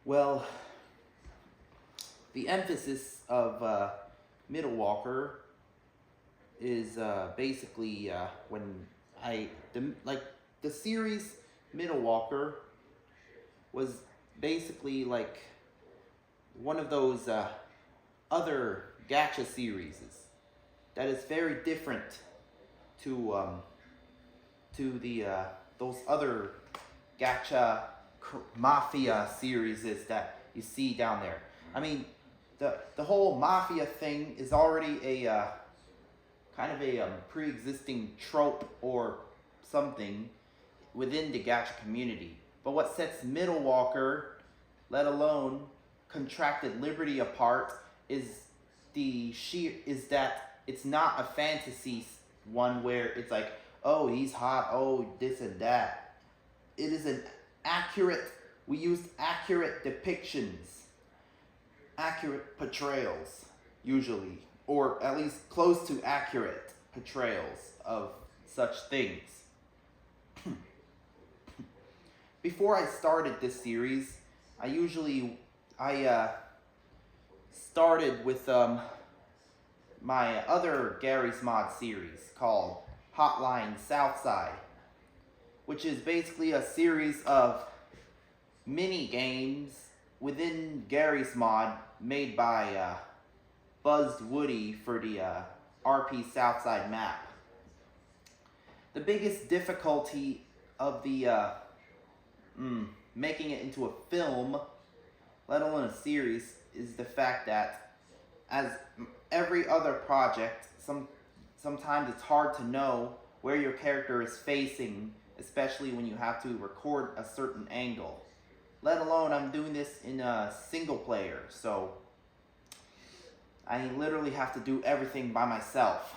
Well, the emphasis of Middle Walker is basically when the series Middle Walker was basically like one of those other gacha series that is very different to the those other gacha mafia series that you see down there. I mean, the whole mafia thing is already a kind of a pre-existing trope or something within the gacha community. But what sets Middle Walker, let alone Contracted Liberty, apart is that it's not a fantasy one where it's like, oh, he's hot, oh, this and that. It is an accurate, we used accurate depictions, accurate portrayals, usually, or at least close to accurate portrayals of such things. Before I started this series, I started with my other Gary's Mod series called Hotline Southside, which is basically a series of mini games within Gary's Mod made by Buzzed Woody for the RP Southside map. The biggest difficulty of the making it into a film, let alone a series, is the fact that, as every other project, sometimes it's hard to know where your character is facing, especially when you have to record a certain angle. Let alone, I'm doing this in a single player, so I literally have to do everything by myself.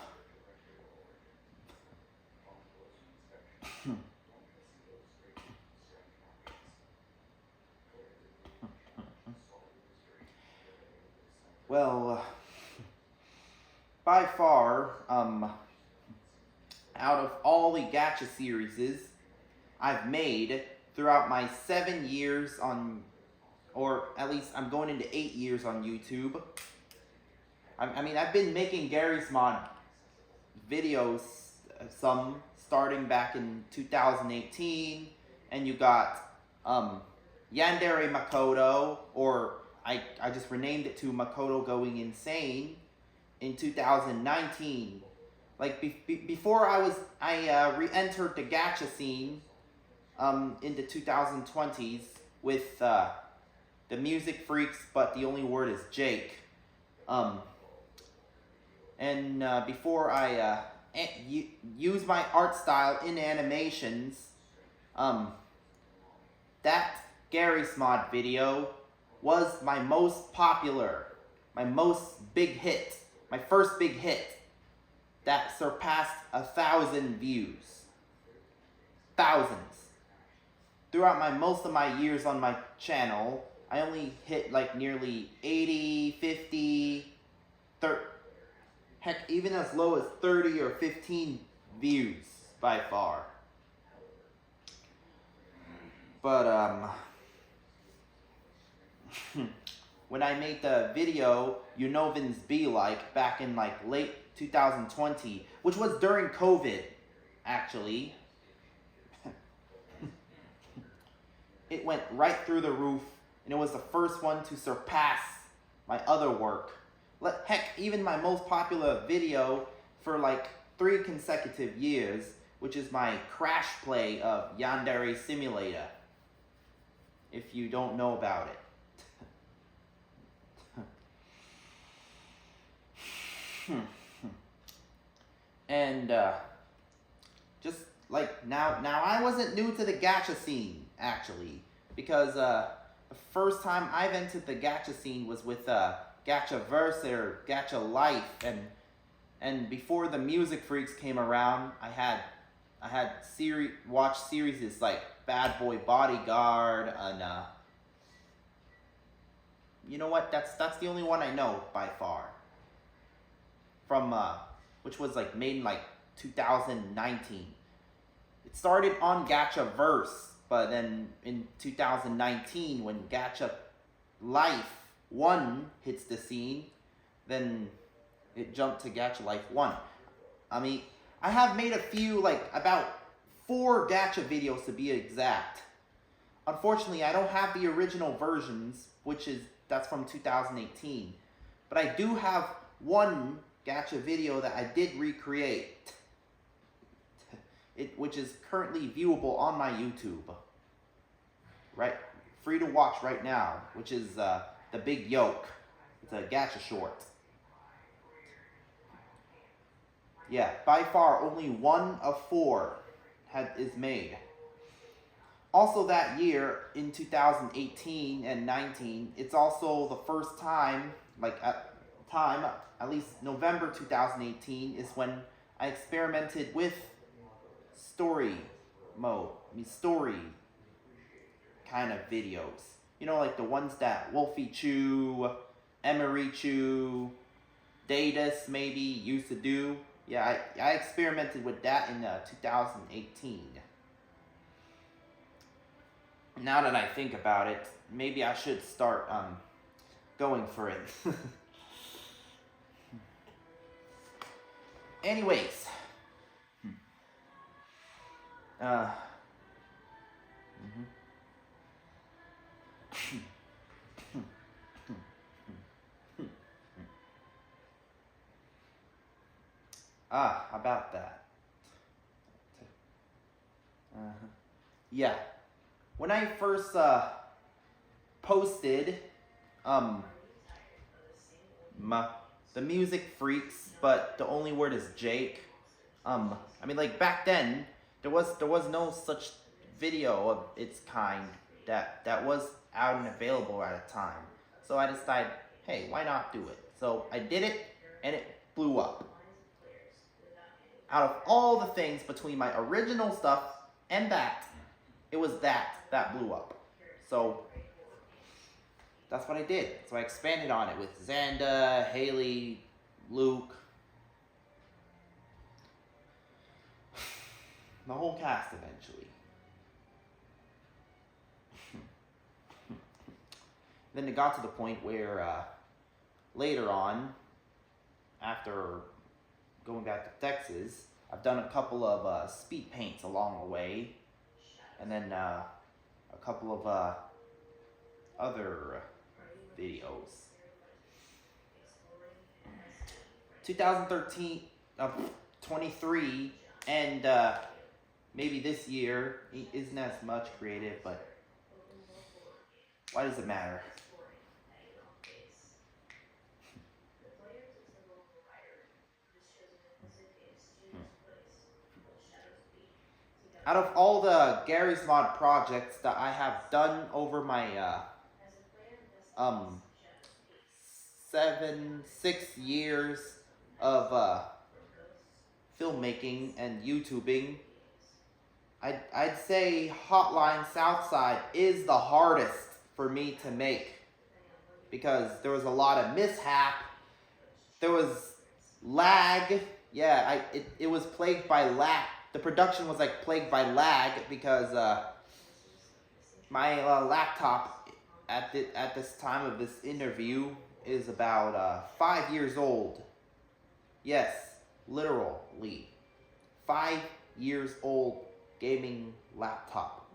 Well, by far, out of all the gacha series I've made throughout my 7 years on, or at least I'm going into 8 years on YouTube. I mean, I've been making Gary's Mod videos, some starting back in 2018, and you got Yandere Makoto, or I just renamed it to Makoto Going Insane in 2019. Like before I re-entered the gacha scene in the 2020s with the Music Freaks, but the only word is Jake. And before I use my art style in animations, that Gary's Mod video was my most popular, my most big hit, my first big hit that surpassed 1,000 views. Thousands. Throughout most of my years on my channel, I only hit like nearly 80, 50, 30, heck, even as low as 30 or 15 views by far. But when I made the video Unovans Be Like back in like late 2020, which was during COVID, actually, it went right through the roof, and it was the first one to surpass my other work. Heck, even my most popular video for like 3 consecutive years, which is my crash play of Yandere Simulator, if you don't know about it. And just like now I wasn't new to the gacha scene, actually, because the first time I've entered the gacha scene was with Gacha Verse or Gacha Life, and before the Music Freaks came around, I had watched series like Bad Boy Bodyguard, and you know what? That's the only one I know by far. From which was like made in like 2019. It started on Gacha Verse, but then in 2019, when Gacha Life 1 hits the scene, then it jumped to Gacha Life 1. I mean, I have made a few, like, about 4 gacha videos to be exact. Unfortunately, I don't have the original versions, that's from 2018. But I do have one gacha video that I did recreate, which is currently viewable on my YouTube. Right, free to watch right now, which is The Big Yoke. It's a gacha short. Yeah, by far only 1 of 4 is made. Also that year, in 2018 and 19, it's also the first time, at least November 2018, is when I experimented with story mode. Story kind of videos. You know, like the ones that Wolfie Chu, Emery Chu, Datus maybe used to do. Yeah, I experimented with that in 2018. Now that I think about it, maybe I should start going for it. Anyways. About that. Yeah. When I first posted the Music Freaks, but the only word is Jake. I mean, like, back then there was no such video of its kind that was out and available at a time. So I decided, hey, why not do it? So I did it, and it blew up. Out of all the things between my original stuff and that, it was that blew up. So that's what I did. So I expanded on it with Xanda, Haley, Luke, the whole cast eventually. Then it got to the point where later on, after going back to Texas, I've done a couple of speed paints along the way, and then a couple of other videos. 2013, 23, and maybe this year isn't as much creative, but why does it matter? Out of all the Gary's Mod projects that I have done over my 6 years of filmmaking and YouTubing, I'd say Hotline Southside is the hardest for me to make, because there was a lot of mishap, there was lag. Yeah, it was plagued by lag. The production was like plagued by lag because my laptop at this time of this interview is about 5 years old. Yes, literally 5 years old gaming laptop.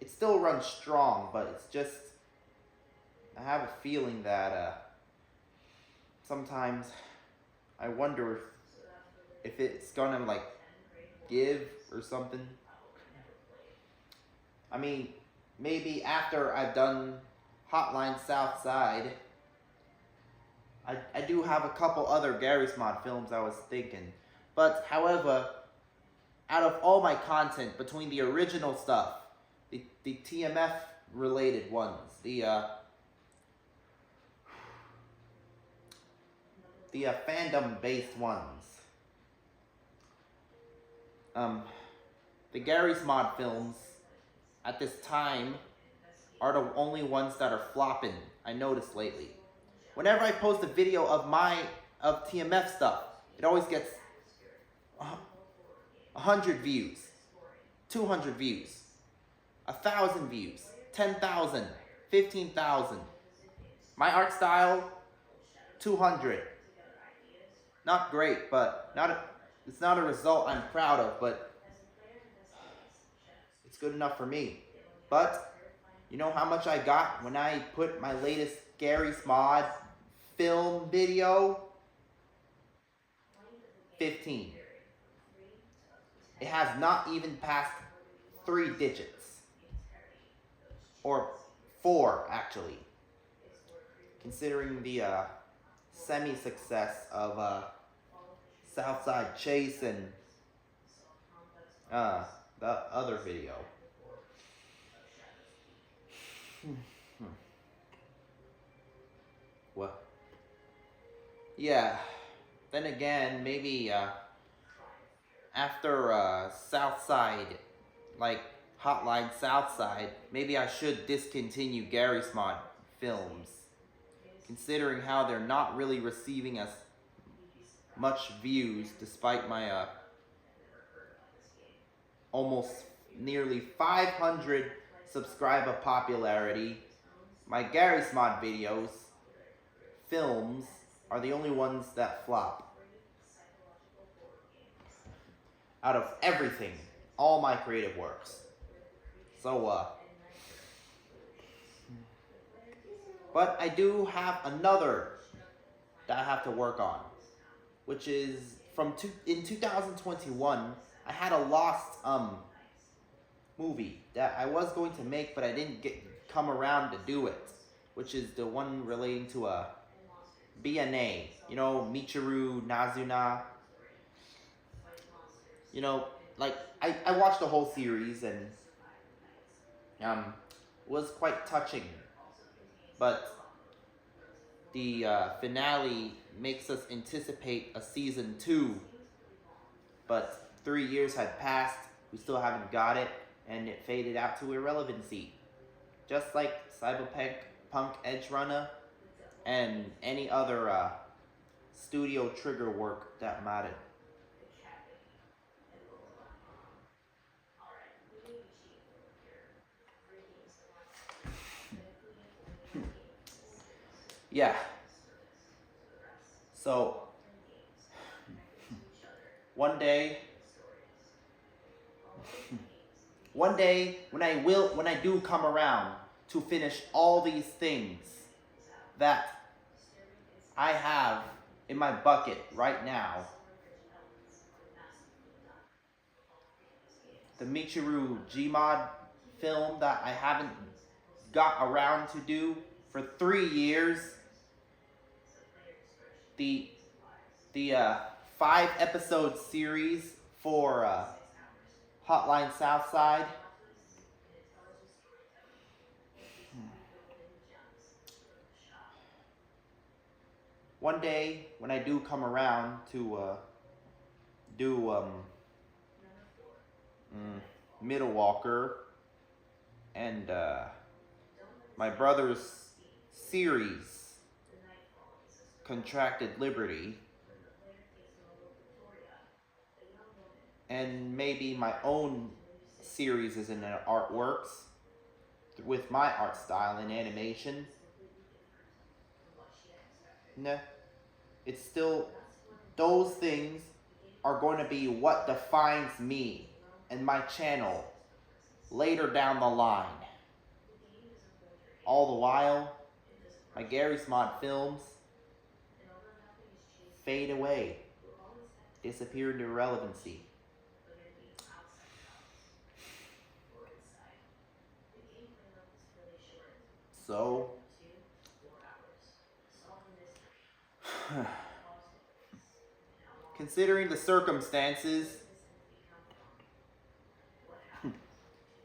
It still runs strong, but it's just, I have a feeling that sometimes I wonder if it's gonna like give or something. I mean, maybe after I've done Hotline Southside, I do have a couple other Gary's Mod films I was thinking. But however, out of all my content, between the original stuff, the TMF related ones, the fandom based ones, the Gary's Mod films at this time are the only ones that are flopping, I noticed lately. Whenever I post a video of TMF stuff, it always gets 100 views, 200 views, 1,000 views, 10,000, 15,000. My art style, 200. Not great, but it's not a result I'm proud of, but it's good enough for me. But you know how much I got when I put my latest Gary's Mod film video? 15. It has not even passed 3 digits. Or 4, actually. Considering the semi-success of Southside Chase and the other video. What? Yeah. Then again, maybe after Southside, like Hotline Southside, maybe I should discontinue Gary's Mod films, considering how they're not really receiving as much views despite my almost nearly 500 subscriber popularity. My Gary's Mod videos, films, are the only ones that flop. Out of everything, all my creative works. So, but I do have another that I have to work on, which is in 2021, I had a lost movie that I was going to make, but I didn't come around to do it, which is the one relating to a BNA, you know, Michiru Nazuna. You know, like I watched the whole series and was quite touching, but the finale makes us anticipate a season 2, but 3 years had passed, we still haven't got it, and it faded out to irrelevancy. Just like Cyberpunk Edge Runner and any other studio trigger work that mattered. Yeah. So one day when I do come around to finish all these things that I have in my bucket right now, the Michiru Gmod film that I haven't got around to do for 3 years, the 5-episode series for Hotline Southside. One day when I do come around to do Middle Walker and my brother's series, Contracted Liberty, and maybe my own series is in artworks with my art style and animation. Nah, it's still, those things are going to be what defines me and my channel later down the line. All the while, my Gary's Mod films fade away, disappear into irrelevancy. So, considering the circumstances,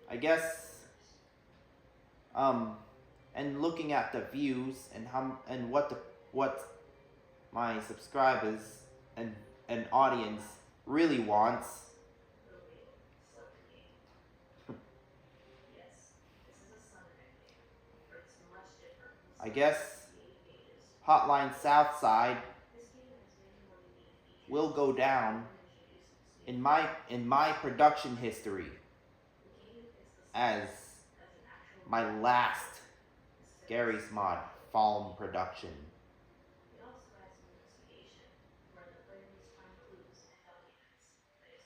I guess, and looking at the views and what my subscribers and audience really wants, I guess Hotline Southside will go down in my production history as my last Gary's Mod film production.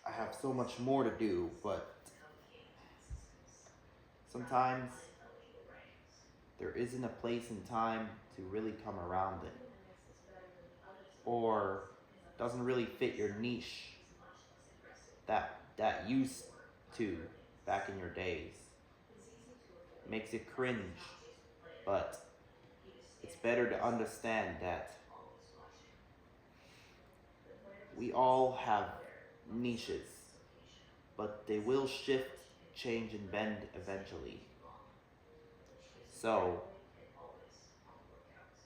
I have so much more to do, but sometimes there isn't a place and time to really come around it, or doesn't really fit your niche that used to back in your days. Makes it cringe, but it's better to understand that we all have niches, but they will shift, change, and bend eventually. So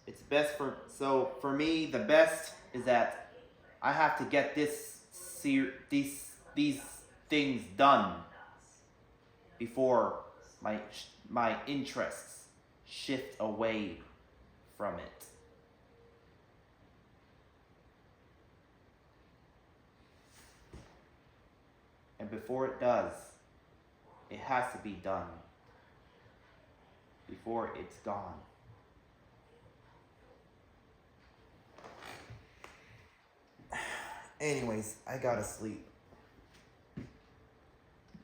it's best for me, the best is that I have to get these things done before my interests shift away from it. And before it does, it has to be done before it's gone. Anyways, I gotta sleep.